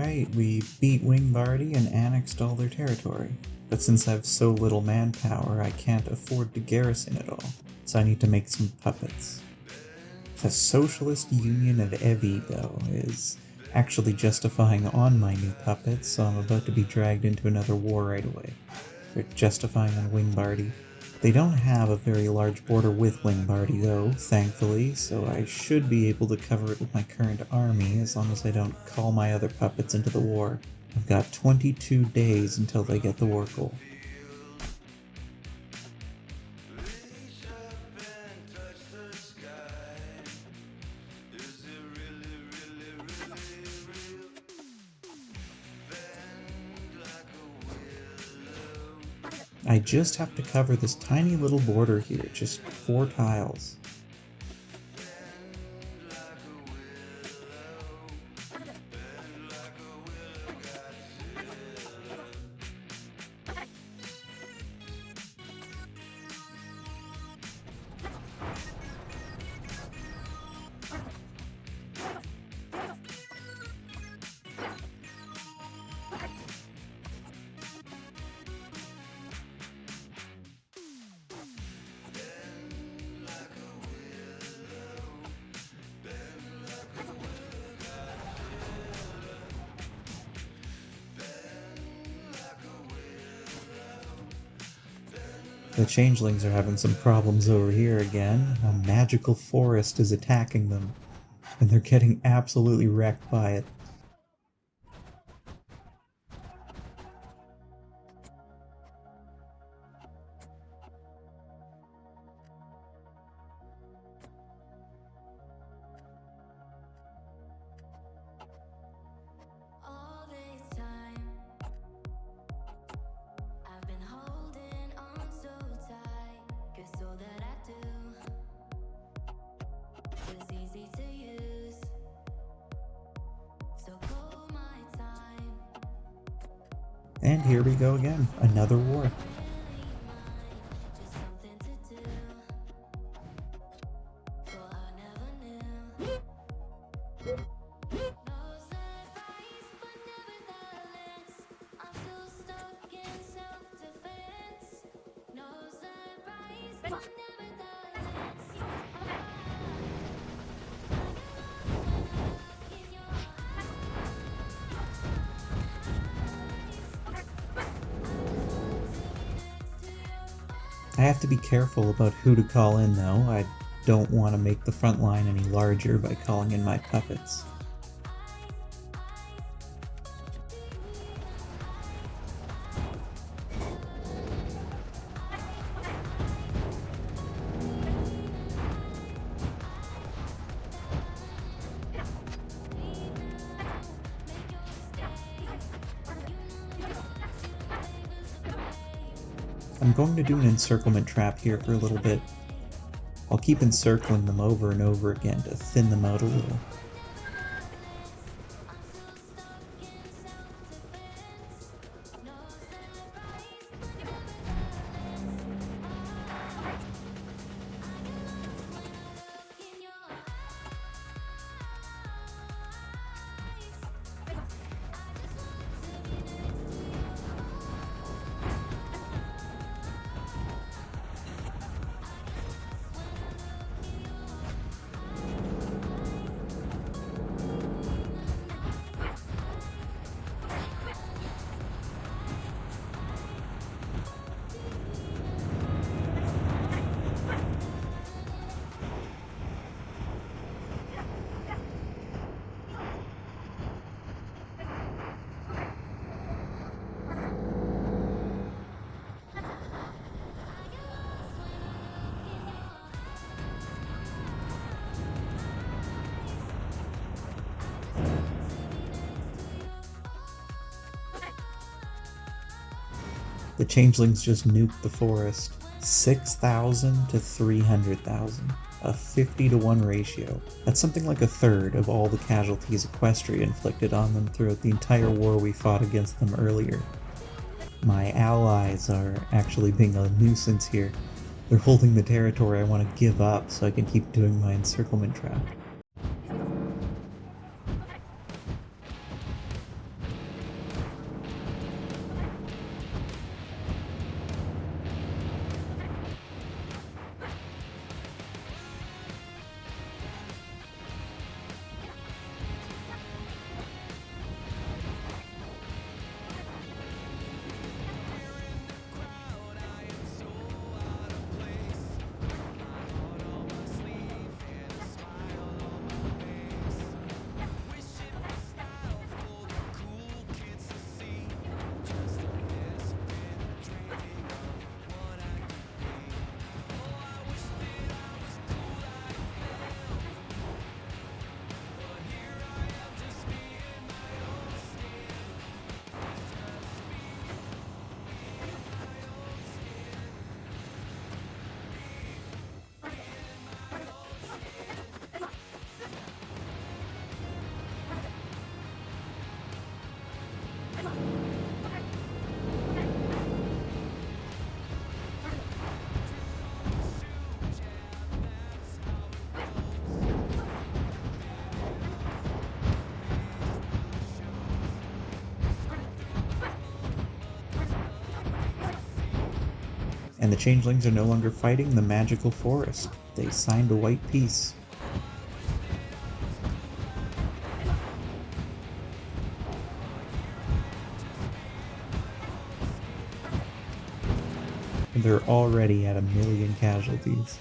Alright, we beat Wingbardy and annexed all their territory. But since I've so little manpower, I can't afford to garrison it all, so I need to make some puppets. The Socialist Union of Evi, though, is actually justifying on my new puppets, so I'm about to be dragged into another war right away. They're justifying on Wingbardy. They don't have a very large border with Wingbardy though, thankfully, so I should be able to cover it with my current army as long as I don't call my other puppets into the war. I've got 22 days until they get the war goal. I just have to cover this tiny little border here, just 4 tiles. The Changelings are having some problems over here again. A magical forest is attacking them, and they're getting absolutely wrecked by it. And here we go again, another war. I have to be careful about who to call in though. I don't want to make the front line any larger by calling in my puppets. I'm going to do an encirclement trap here for a little bit. I'll keep encircling them over and over again to thin them out a little. The Changelings just nuked the forest. 6,000 to 300,000. A 50-to-1 ratio. That's something like a third of all the casualties Equestria inflicted on them throughout the entire war we fought against them earlier. My allies are actually being a nuisance here. They're holding the territory I want to give up so I can keep doing my encirclement trap. And the Changelings are no longer fighting the magical forest. They signed a white peace. And they're already at 1,000,000 casualties.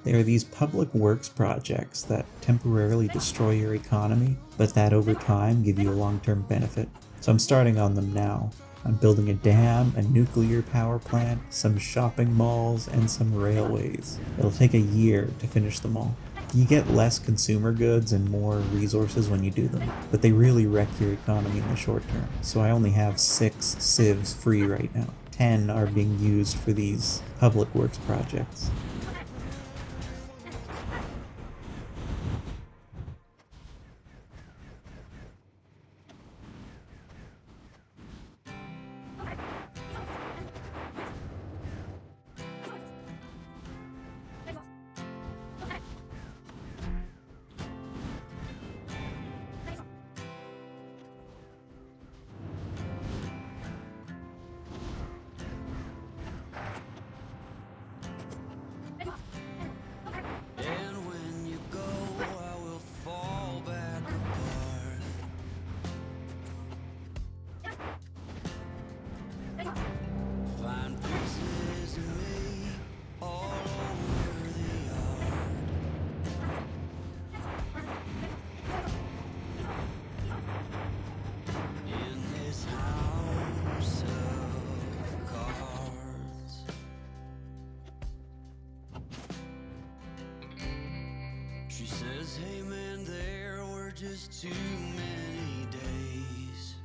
They are these public works projects that temporarily destroy your economy, but that over time give you a long-term benefit. So I'm starting on them now. I'm building a dam, a nuclear power plant, some shopping malls, and some railways. It'll take a year to finish them all. You get less consumer goods and more resources when you do them, but they really wreck your economy in the short term. So I only have 6 civs free right now. 10 are being used for these public works projects. She says, hey man, there were just too many days.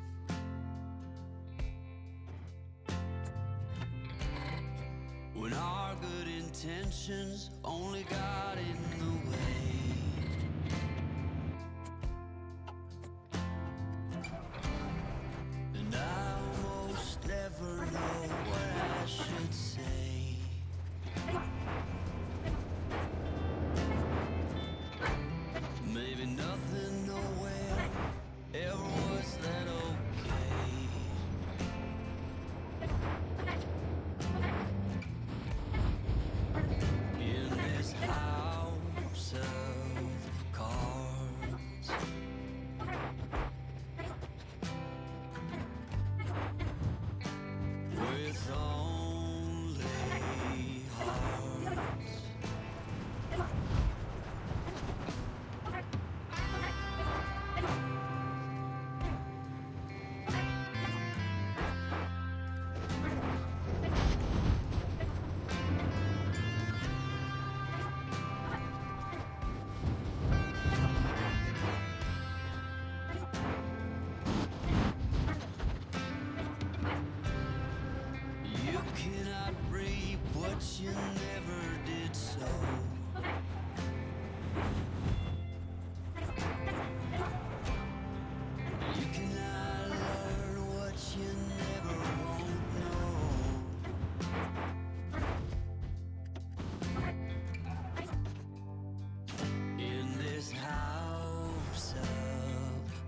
When our good intentions only got in the way. And I almost never know what I should say. Maybe nothing, nowhere, ever was that okay. In this house of cards, with only hearts. You cannot reap what you never did sow. You cannot learn what you never won't know. In this house of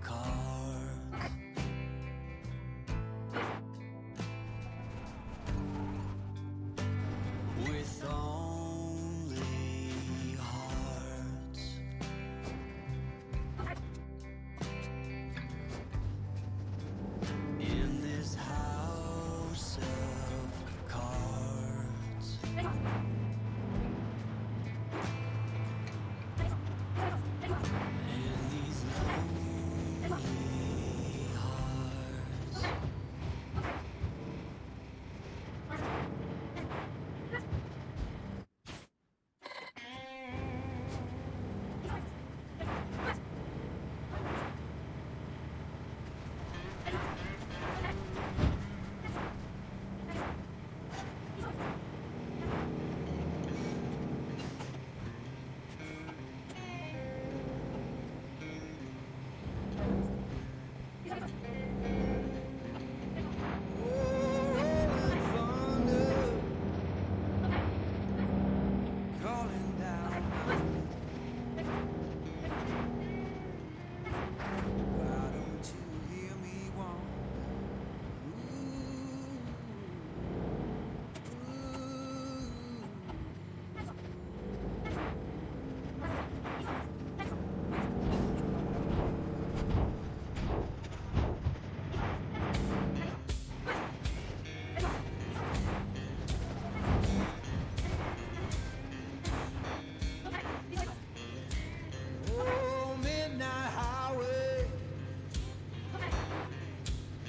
cards, with all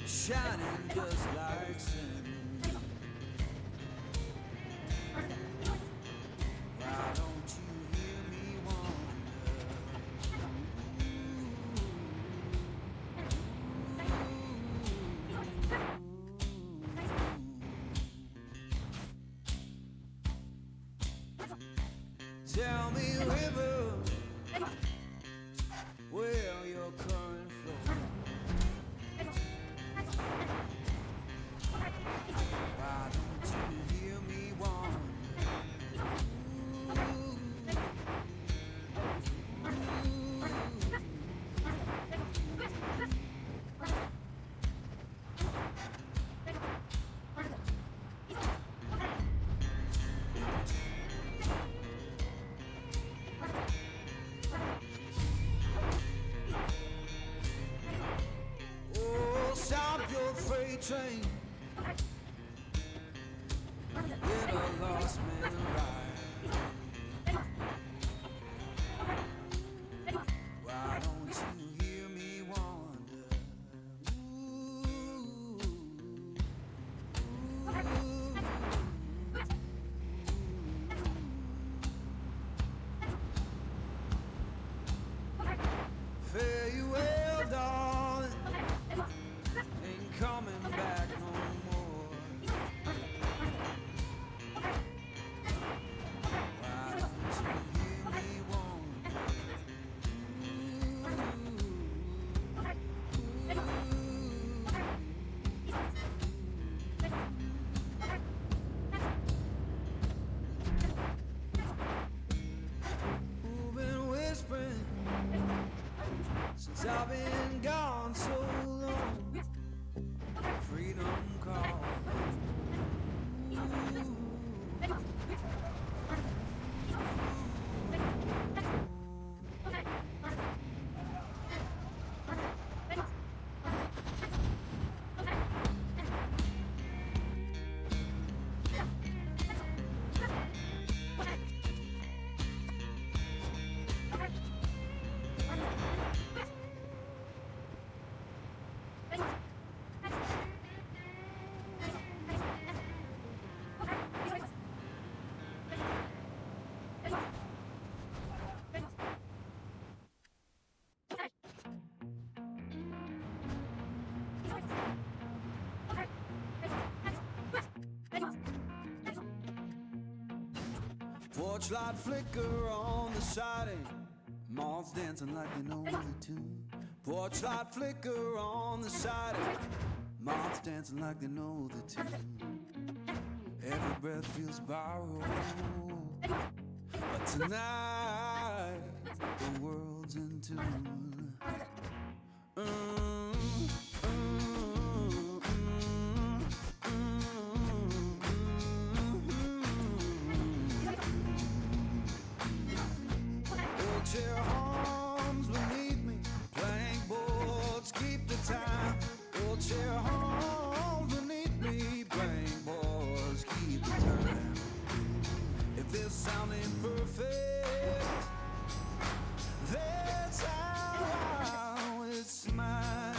shining just like sin. Why don't you hear me wonder? Tell me, river, where your current flows. Why don't you hear me wonder? Oh, stop your freight train. Let a lost man ride. Why don't you hear me wonder? Fare you well, darling. Ain't coming back no more. Why don't you hear me wonder? Who's been whispering since I've been gone so long? Freedom calling. Porchlight flicker on the siding, moths dancing like they know the tune. Porchlight flicker on the siding, moths dancing like they know the tune. Every breath feels borrowed, but tonight the world's in tune. Chair arms beneath me, blank boards keep the time. Old chair arms beneath me, blank boards keep the time. If this sound ain't perfect, that's how it's mine.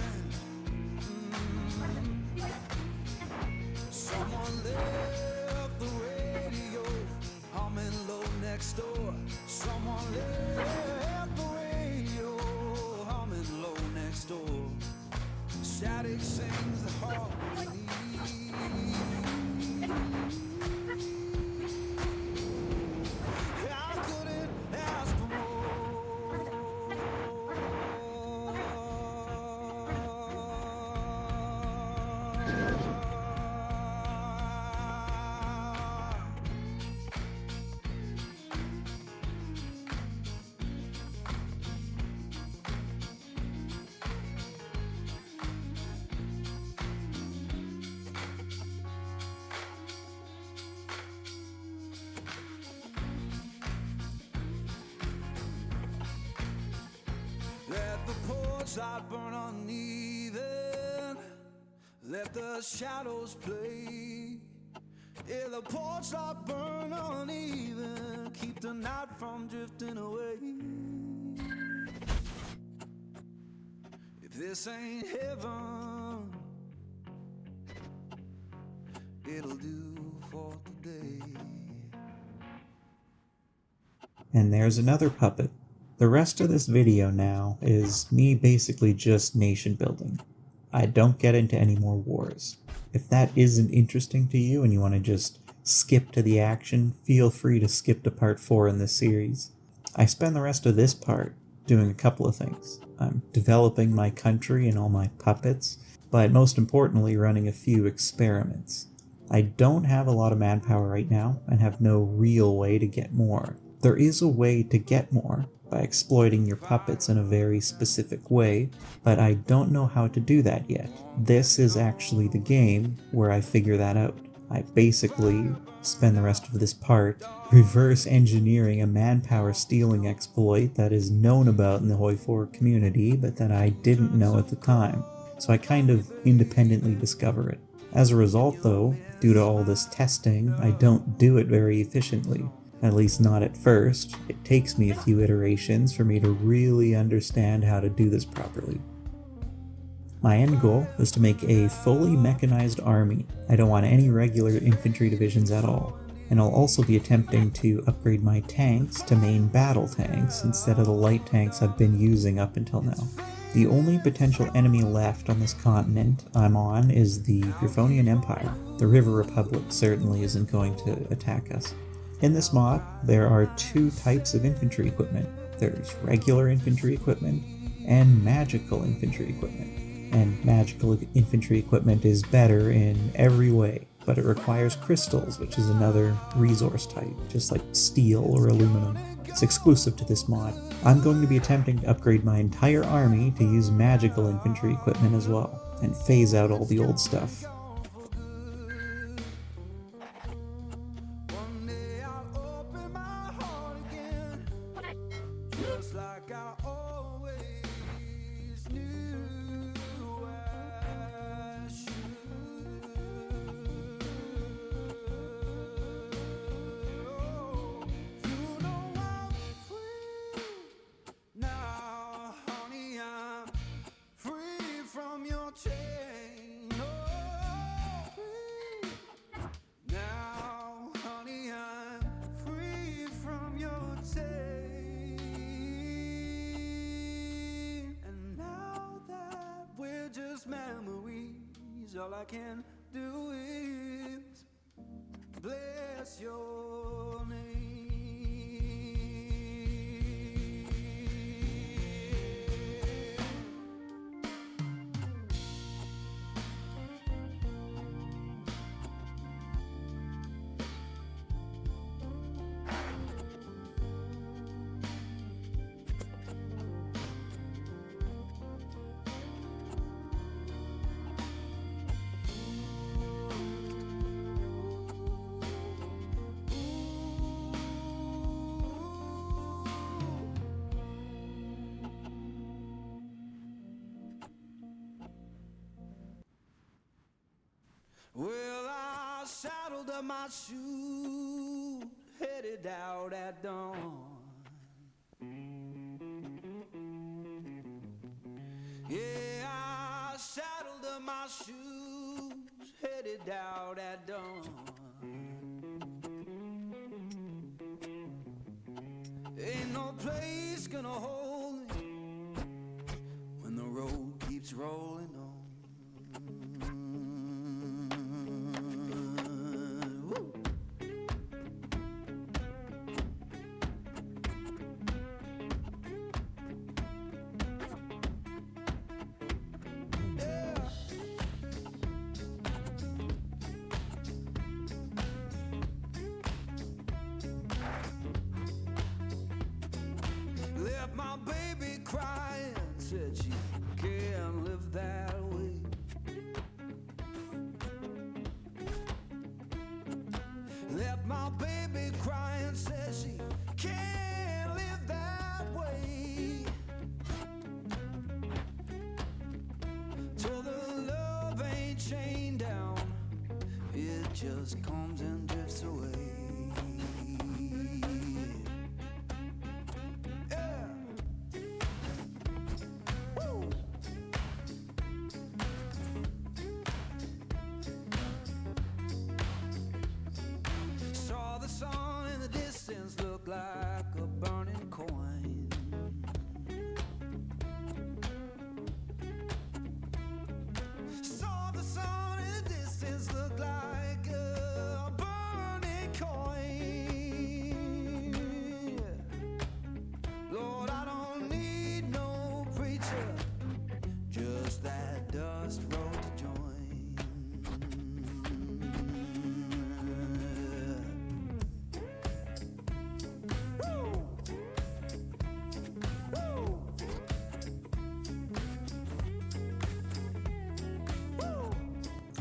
Someone left the radio humming low next door. Someone left the radio humming low next door. Static sings the harmony. I couldn't ask for Porchlight burn uneven, let the shadows play. Yeah, the porchlight burn uneven, keep the night from drifting away. If this ain't heaven, it'll do for today. And there's another puppet. The rest of this video now is me basically just nation building. I don't get into any more wars. If that isn't interesting to you and you want to just skip to the action, feel free to skip to part 4 in this series. I spend the rest of this part doing a couple of things. I'm developing my country and all my puppets, but most importantly running a few experiments. I don't have a lot of manpower right now and have no real way to get more. There is a way to get more by exploiting your puppets in a very specific way, but I don't know how to do that yet. This is actually the game where I figure that out. I basically spend the rest of this part reverse engineering a manpower stealing exploit that is known about in the HOI4 community, but that I didn't know at the time. So I kind of independently discover it. As a result though, due to all this testing, I don't do it very efficiently. At least not at first. It takes me a few iterations for me to really understand how to do this properly. My end goal is to make a fully mechanized army. I don't want any regular infantry divisions at all. And I'll also be attempting to upgrade my tanks to main battle tanks instead of the light tanks I've been using up until now. The only potential enemy left on this continent I'm on is the Griffonian Empire. The River Republic certainly isn't going to attack us. In this mod, there are 2 types of infantry equipment. There's regular infantry equipment and magical infantry equipment. And magical infantry equipment is better in every way, but it requires crystals, which is another resource type, just like steel or aluminum. It's exclusive to this mod. I'm going to be attempting to upgrade my entire army to use magical infantry equipment as well, and phase out all the old stuff. Memories, all I can do is bless your name. Well, I saddled up my shoes, headed out at dawn. Yeah, I saddled up my shoes, headed out at dawn. Ain't no place gonna hold me when the road keeps rolling on. Left my baby crying, said she can't live that way. Left my baby crying, said she can't live that way. Told her love ain't chained down, it just comes and drifts away.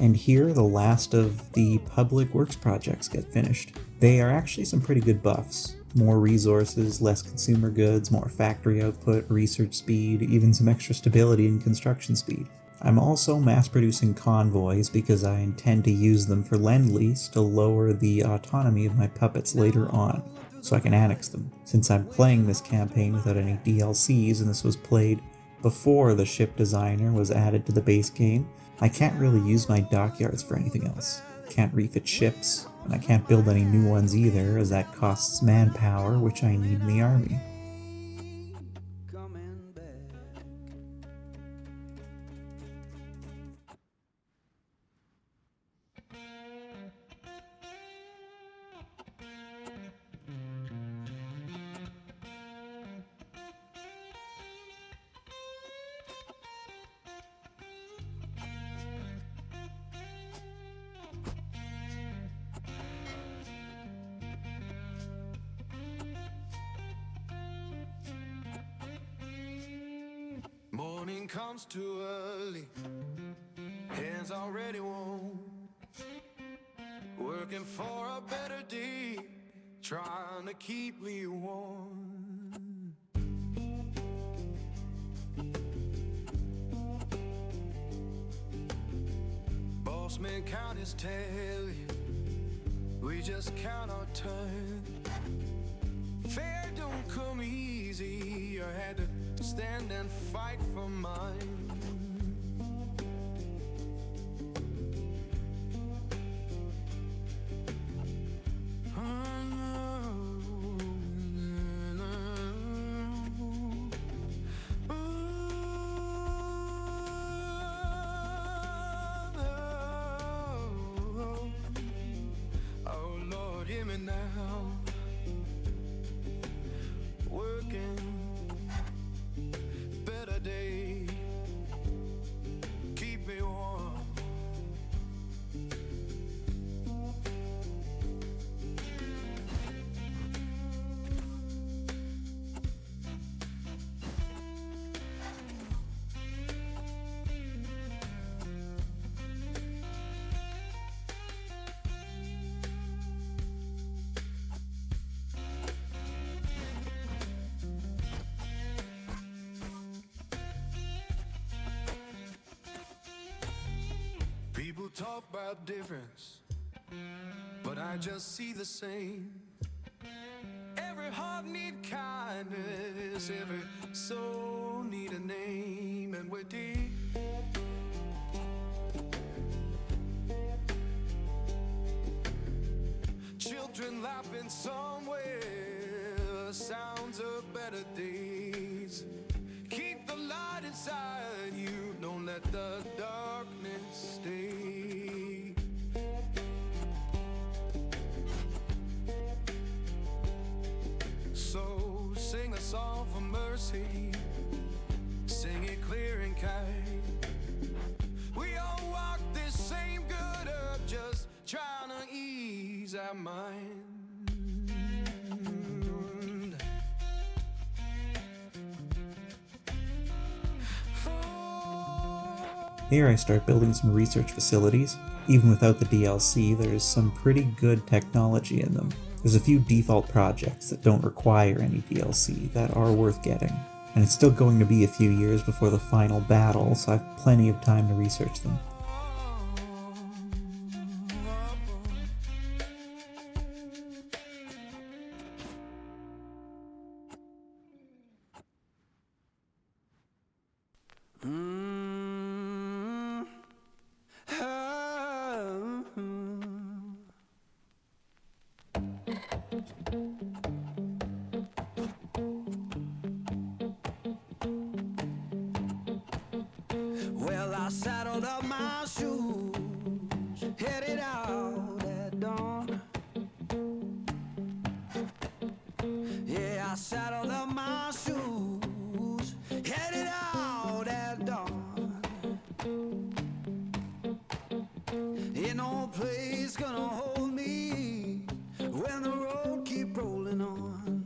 And here, the last of the public works projects get finished. They are actually some pretty good buffs. More resources, less consumer goods, more factory output, research speed, even some extra stability and construction speed. I'm also mass-producing convoys because I intend to use them for Lend-Lease to lower the autonomy of my puppets later on, so I can annex them. Since I'm playing this campaign without any DLCs and this was played before the ship designer was added to the base game, I can't really use my dockyards for anything else. I can't refit ships, and I can't build any new ones either, as that costs manpower, which I need in the army. Coming back. Morning comes too early, hands already warm, working for a better day, trying to keep me warm. Boss man count his tally, we just count our turn. Fair don't come easy, I had to stand and fight for mine. Oh Lord, hear me now. Working better day, keep me warm. People talk about difference, but I just see the same. Every heart need kindness, every soul need a name, and we're deep. Children laughing somewhere, sounds of better days. Keep the light inside you, don't let the darkness stay. So sing a song for mercy, sing it clear and kind. We all walk this same good earth, just trying to ease our mind. Here I start building some research facilities. Even without the DLC, there's some pretty good technology in them. There's a few default projects that don't require any DLC that are worth getting. And it's still going to be a few years before the final battle, so I have plenty of time to research them. Well, I saddled up my shoes, headed out at dawn. Yeah, I saddled up my shoes, headed out at dawn. Ain't no place gonna hold me when the road keep rolling on.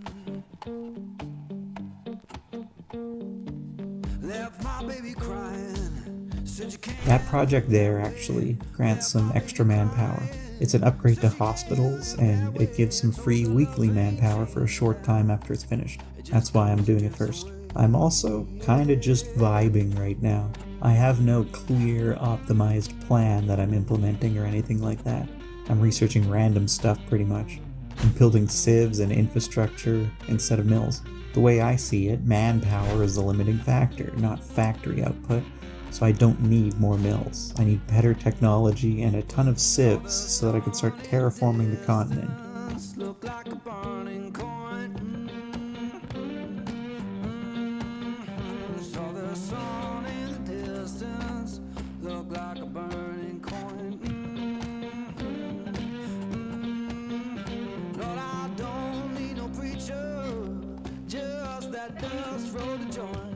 Left my baby crying, said you can't That project there actually grants some extra manpower. It's an upgrade to hospitals, and it gives some free weekly manpower for a short time after it's finished. That's why I'm doing it first. I'm also kinda just vibing right now. I have no clear, optimized plan that I'm implementing or anything like that. I'm researching random stuff pretty much. I'm building civs and infrastructure instead of mills. The way I see it, manpower is the limiting factor, not factory output. So I don't need more mills. I need better technology and a ton of civs so that I can start terraforming the continent. Look like a burning coin. Saw the sun in the distance. Look like a burning coin. Lord, I don't need no preacher, just that dust roll to join.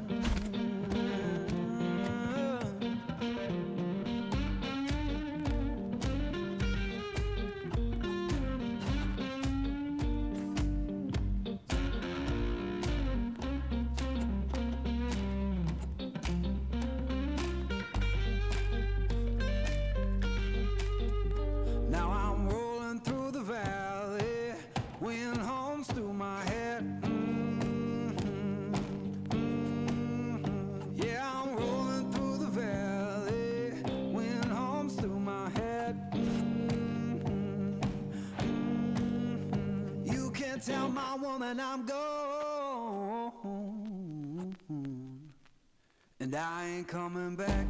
Now I'm rolling through the valley, wind hums through my head. Yeah, I'm rolling through the valley, wind hums through my head. You can't tell my woman I'm gone, and I ain't coming back.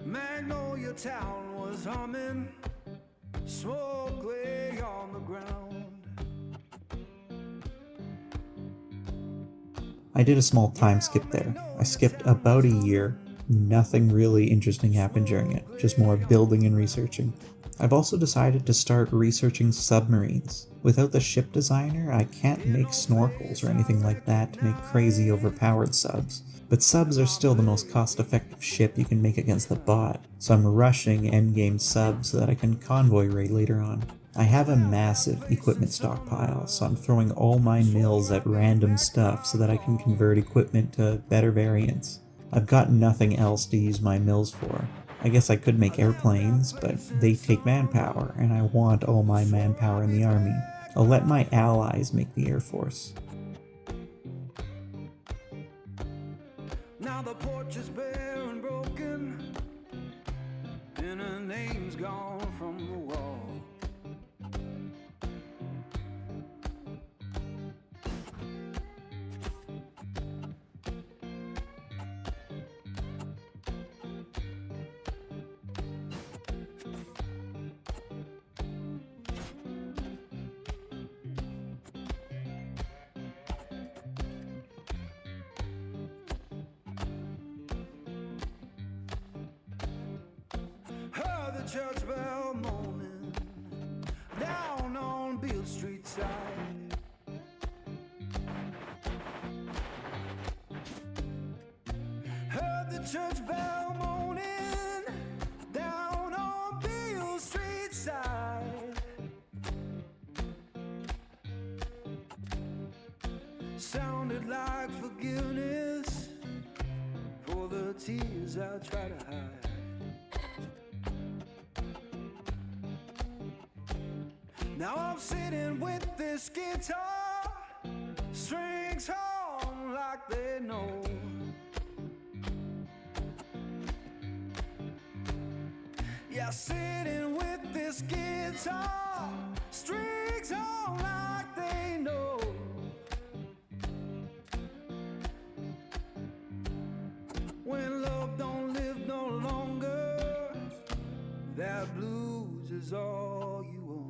Magnolia town was humming, smoke lay on the ground. I did a small time skip there. I skipped about a year. Nothing really interesting happened during it, just more building and researching. I've also decided to start researching submarines. Without the ship designer, I can't make snorkels or anything like that to make crazy overpowered subs. But subs are still the most cost-effective ship you can make against the bot, so I'm rushing endgame subs so that I can convoy raid later on. I have a massive equipment stockpile, so I'm throwing all my mills at random stuff so that I can convert equipment to better variants. I've got nothing else to use my mills for. I guess I could make airplanes, but they take manpower, and I want all my manpower in the army. I'll let my allies make the air force. Now the porch is bare and broken, and her name's gone from the wall. Heard the church bell moaning down on Beale Street side. Heard the church bell moaning down on Beale Street side. Sounded like forgiveness for the tears I try to hide. Now I'm sitting with this guitar, strings hum like they know. Yeah, sitting with this guitar, strings hum like they know. When love don't live no longer, blues is all you own.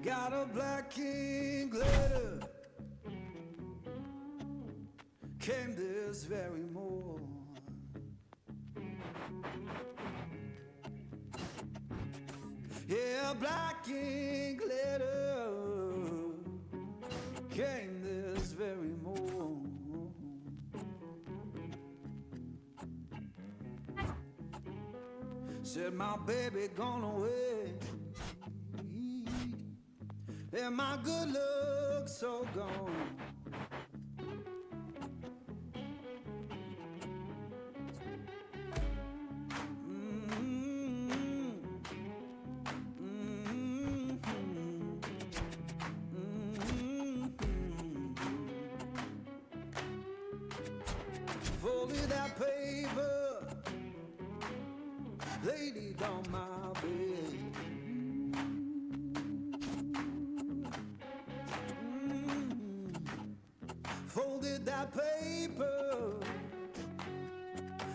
Got a black king glitter, came this very morn. Yeah, black king glitter, came this very morn. Said my baby gone away, and my good luck so gone. Folded that paper, laid it on my bed. Folded that paper,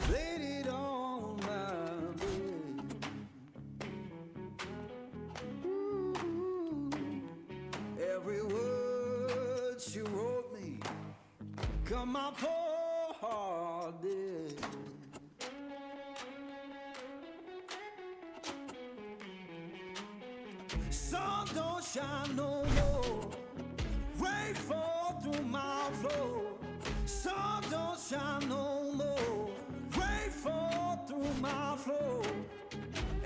laid it on my bed. Ooh, every word she wrote me, come my poor heart did. Sun don't shine no more, rain fall through my floor. Sun don't shine no more, rain fall through my floor.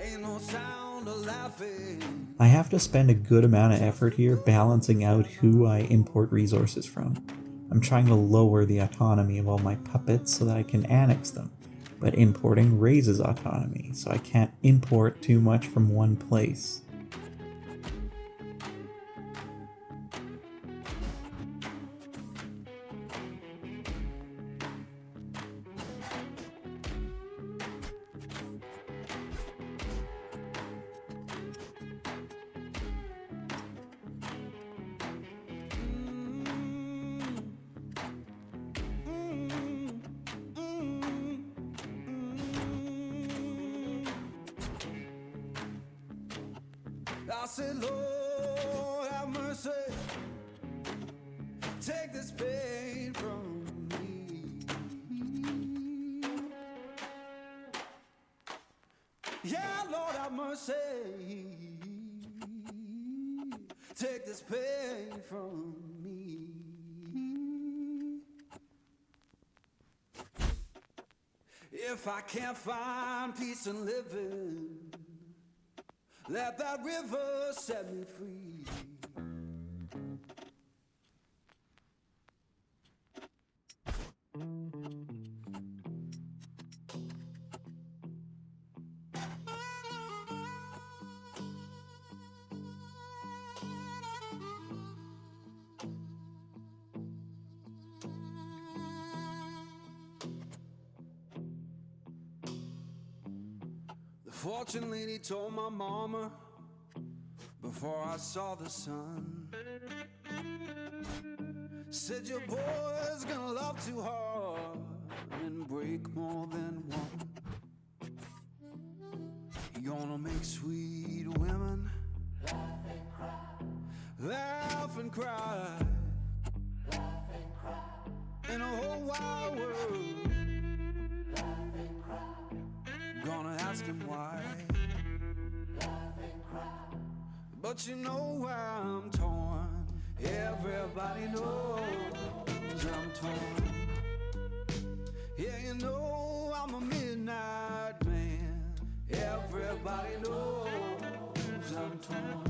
Ain't no sound of laughing. I have to spend a good amount of effort here balancing out who I import resources from. I'm trying to lower the autonomy of all my puppets so that I can annex them, but importing raises autonomy, so I can't import too much from one place. I said, Lord, have mercy, take this pain from me. Yeah, Lord, have mercy, take this pain from me. If I can't find peace in living, let that river set me free. The fortune lady told my mama before I saw the sun, said your boy's gonna love too hard and break more than one. You're gonna make sweet women laugh and cry, laugh and cry, in a whole wide world. Laugh and cry. Gonna ask him why. Laugh and cry. But you know why I'm torn. Everybody knows I'm torn. Yeah, you know I'm a midnight man. Everybody knows I'm torn.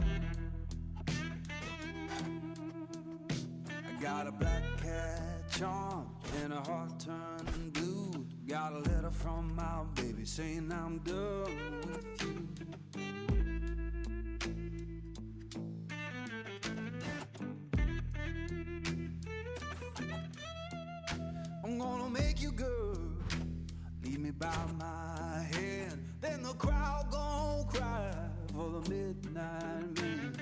I Got a black cat charm and a heart turned blue. Got a letter from my baby saying I'm done with you. I'm gonna make you good, leave me by my hand. Then the crowd gon' cry for the midnight man.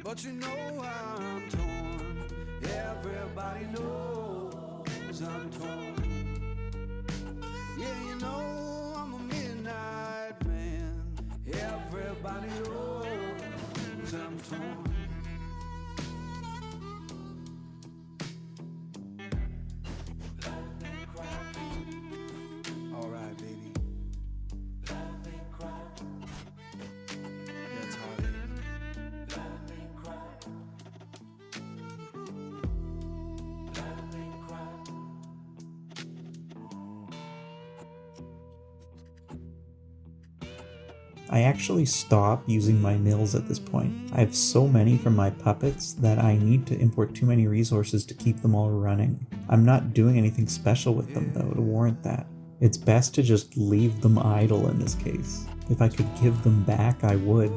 But you know I'm torn, everybody knows I'm torn. Yeah, you know I'm a midnight man, everybody knows I'm torn. All right, baby. That's heartache. I actually stop using my mills at this point. I have so many from my puppets that I need to import too many resources to keep them all running. I'm not doing anything special with them though to warrant that. It's best to just leave them idle in this case. If I could give them back, I would.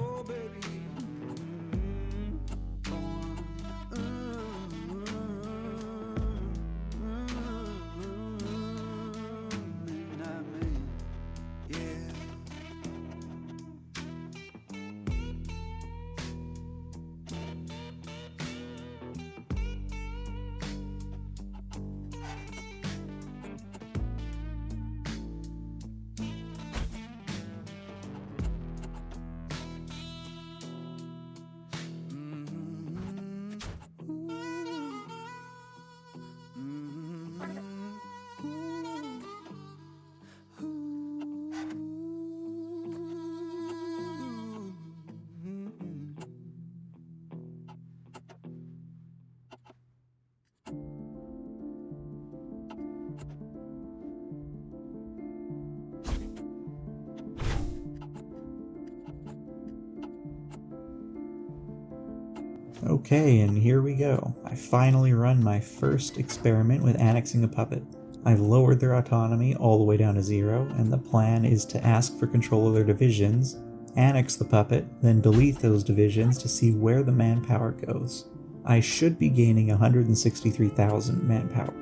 Okay, and here we go. I finally run my first experiment with annexing a puppet. I've lowered their autonomy all the way down to 0, and the plan is to ask for control of their divisions, annex the puppet, then delete those divisions to see where the manpower goes. I should be gaining 163,000 manpower,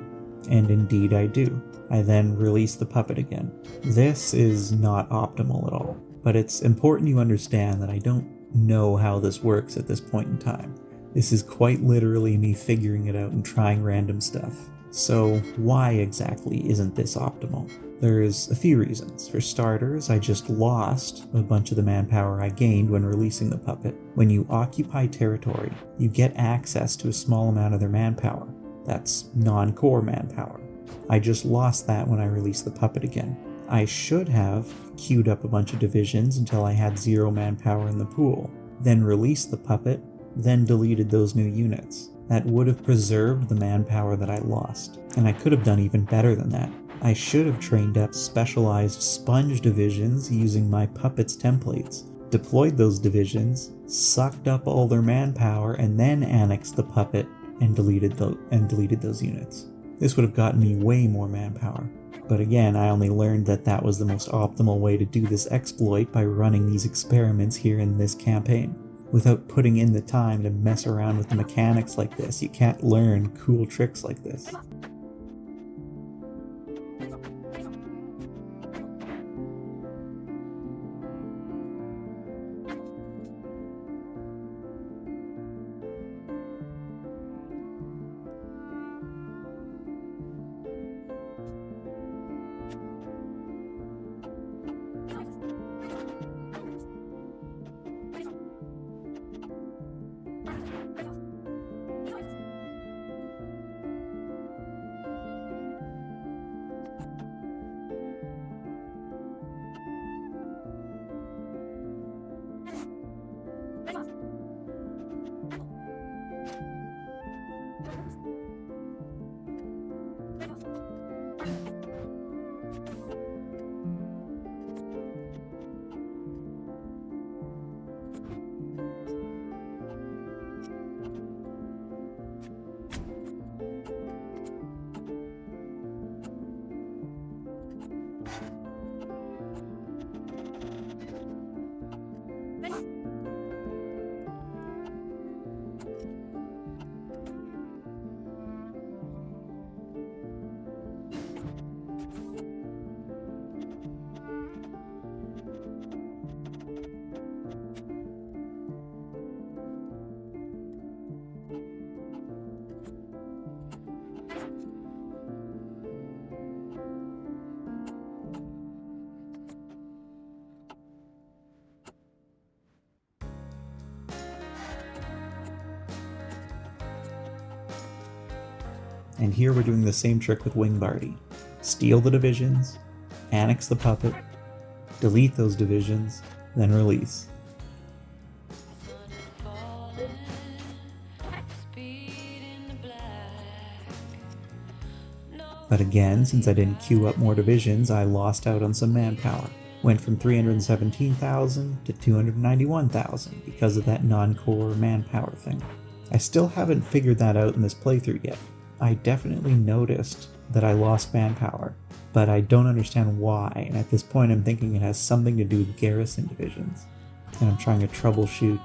and indeed I do. I then release the puppet again. This is not optimal at all, but it's important you understand that I don't know how this works at this point in time. This is quite literally me figuring it out and trying random stuff. So why exactly isn't this optimal? There's a few reasons. For starters, I just lost a bunch of the manpower I gained when releasing the puppet. When you occupy territory, you get access to a small amount of their manpower. That's non-core manpower. I just lost that when I released the puppet again. I should have queued up a bunch of divisions until I had 0 manpower in the pool, then released the puppet, then deleted those new units. That would have preserved the manpower that I lost, and I could have done even better than that. I should have trained up specialized sponge divisions using my puppets templates, deployed those divisions, sucked up all their manpower, and then annexed the puppet and deleted those units. This would have gotten me way more manpower. But again, I only learned that that was the most optimal way to do this exploit by running these experiments here in this campaign. Without putting in the time to mess around with the mechanics like this, you can't learn cool tricks like this. And here we're doing the same trick with Wingbardy. Steal the divisions, annex the puppet, delete those divisions, then release. But again, since I didn't queue up more divisions, I lost out on some manpower. Went from 317,000 to 291,000 because of that non-core manpower thing. I still haven't figured that out in this playthrough yet. I definitely noticed that I lost manpower, but I don't understand why, and at this point I'm thinking it has something to do with garrison divisions, and I'm trying to troubleshoot.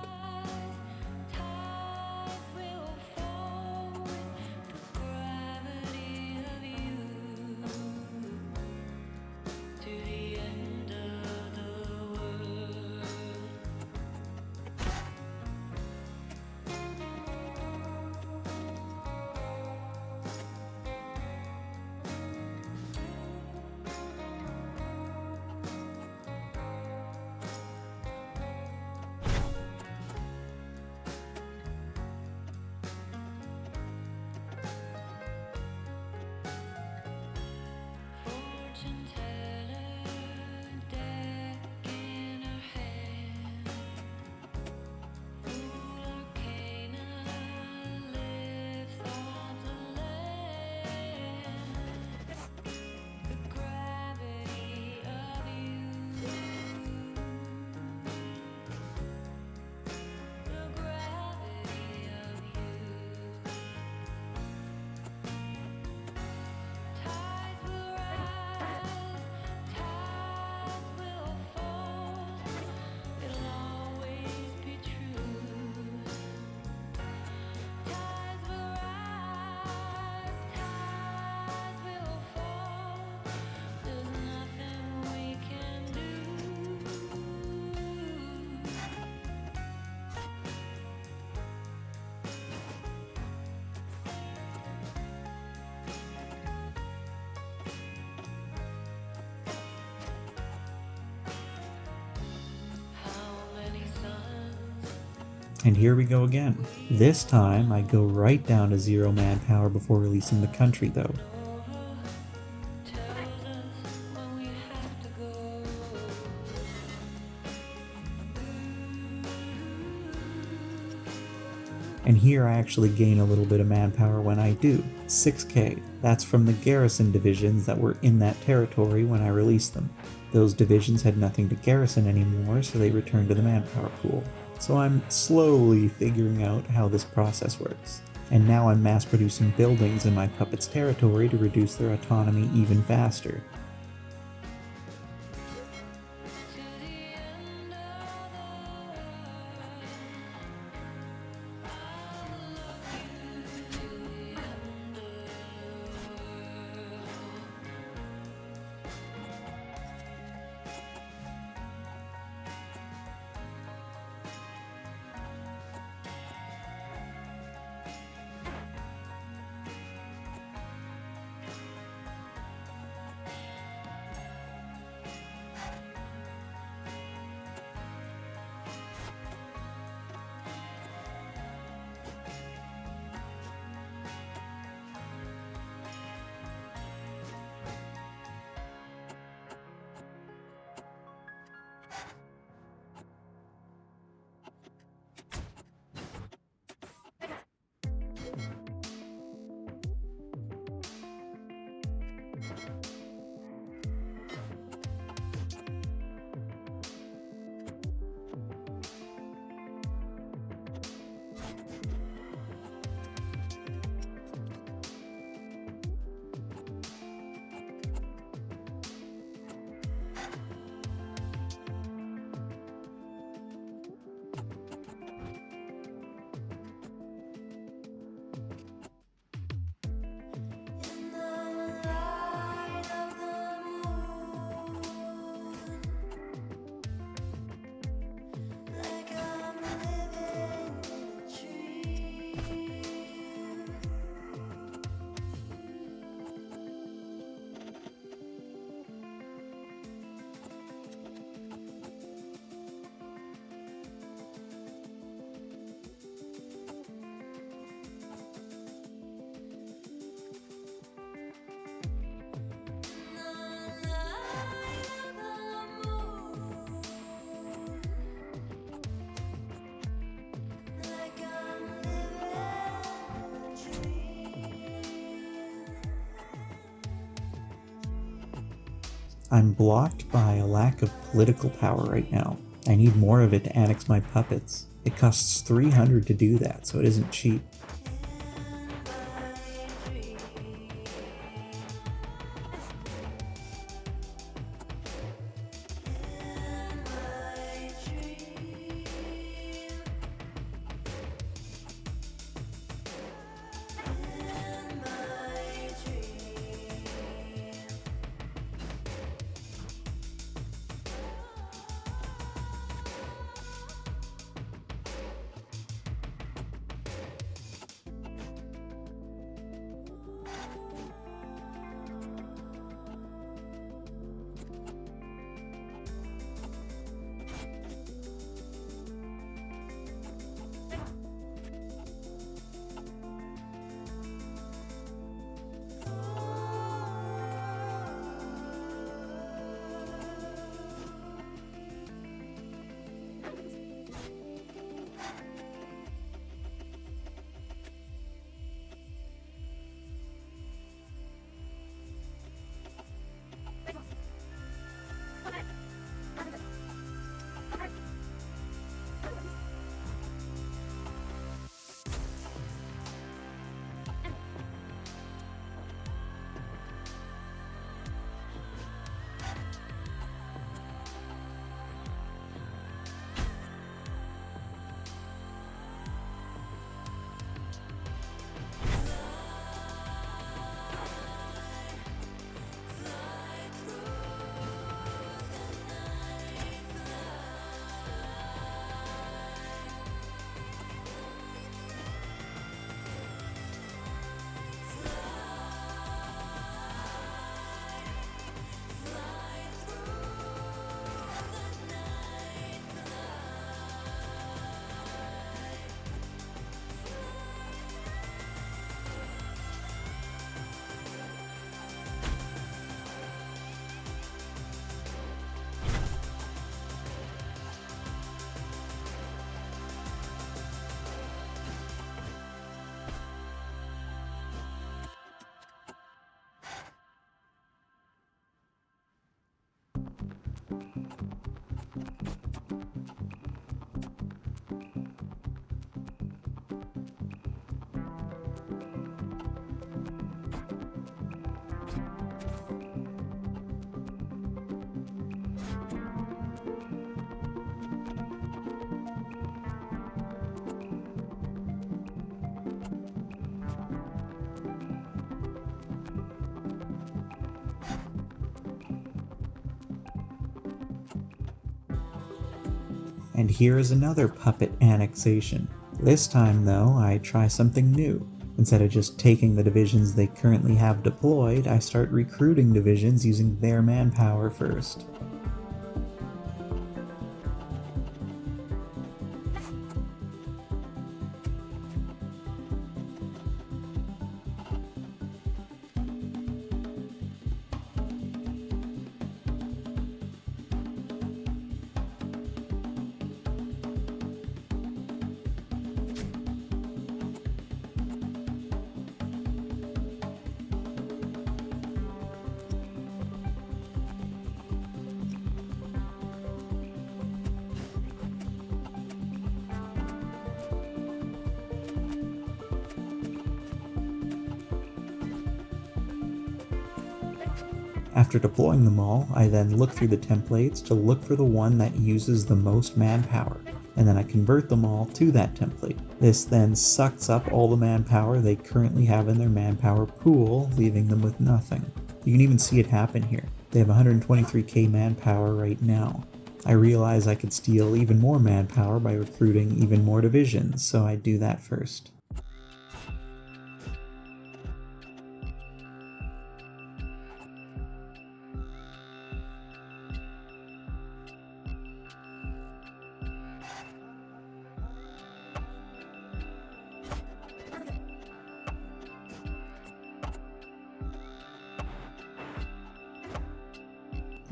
And here we go again. This time I go right down to 0 manpower before releasing the country though. And here I actually gain a little bit of manpower when I do. 6k. That's from the garrison divisions that were in that territory when I released them. Those divisions had nothing to garrison anymore, so they returned to the manpower pool. So I'm slowly figuring out how this process works. And now I'm mass producing buildings in my puppet's territory to reduce their autonomy even faster. I'm blocked by a lack of political power right now. I need more of it to annex my puppets. It costs 300 to do that, so it isn't cheap. And here is another puppet annexation. This time though, I try something new. Instead of just taking the divisions they currently have deployed, I start recruiting divisions using their manpower first. After deploying them all, I then look through the templates to look for the one that uses the most manpower, and then I convert them all to that template. This then sucks up all the manpower they currently have in their manpower pool, leaving them with nothing. You can even see it happen here. They have 123k manpower right now. I realize I could steal even more manpower by recruiting even more divisions, so I do that first.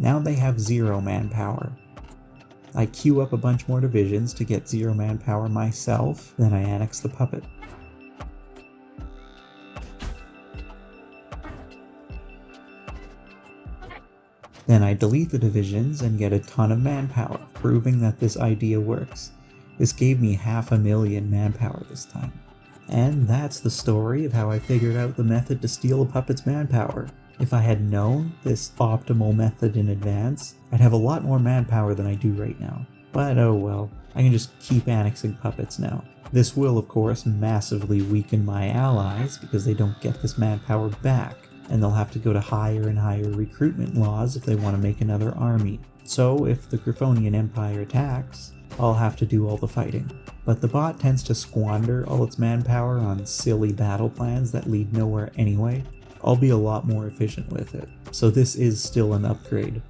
Now they have 0 manpower. I queue up a bunch more divisions to get 0 manpower myself, then I annex the puppet. Then I delete the divisions and get a ton of manpower, proving that this idea works. This gave me 500,000 manpower this time. And that's the story of how I figured out the method to steal a puppet's manpower. If I had known this optimal method in advance, I'd have a lot more manpower than I do right now. But oh well, I can just keep annexing puppets now. This will, of course, massively weaken my allies because they don't get this manpower back, and they'll have to go to higher and higher recruitment laws if they want to make another army. So if the Griffonian Empire attacks, I'll have to do all the fighting. But the bot tends to squander all its manpower on silly battle plans that lead nowhere anyway. I'll be a lot more efficient with it, so this is still an upgrade.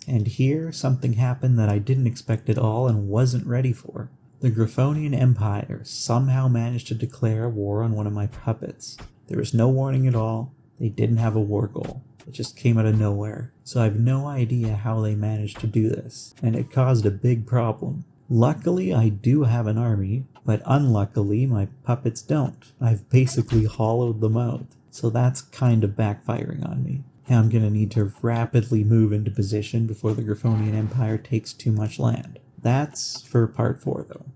And here, something happened that I didn't expect at all and wasn't ready for. The Griffonian Empire somehow managed to declare war on one of my puppets. There was no warning at all, they didn't have a war goal. It just came out of nowhere, so I have no idea how they managed to do this, and it caused a big problem. Luckily, I do have an army, but unluckily, my puppets don't. I've basically hollowed them out, so that's kind of backfiring on me. Now I'm gonna need to rapidly move into position before the Griffonian Empire takes too much land. That's for part 4 though.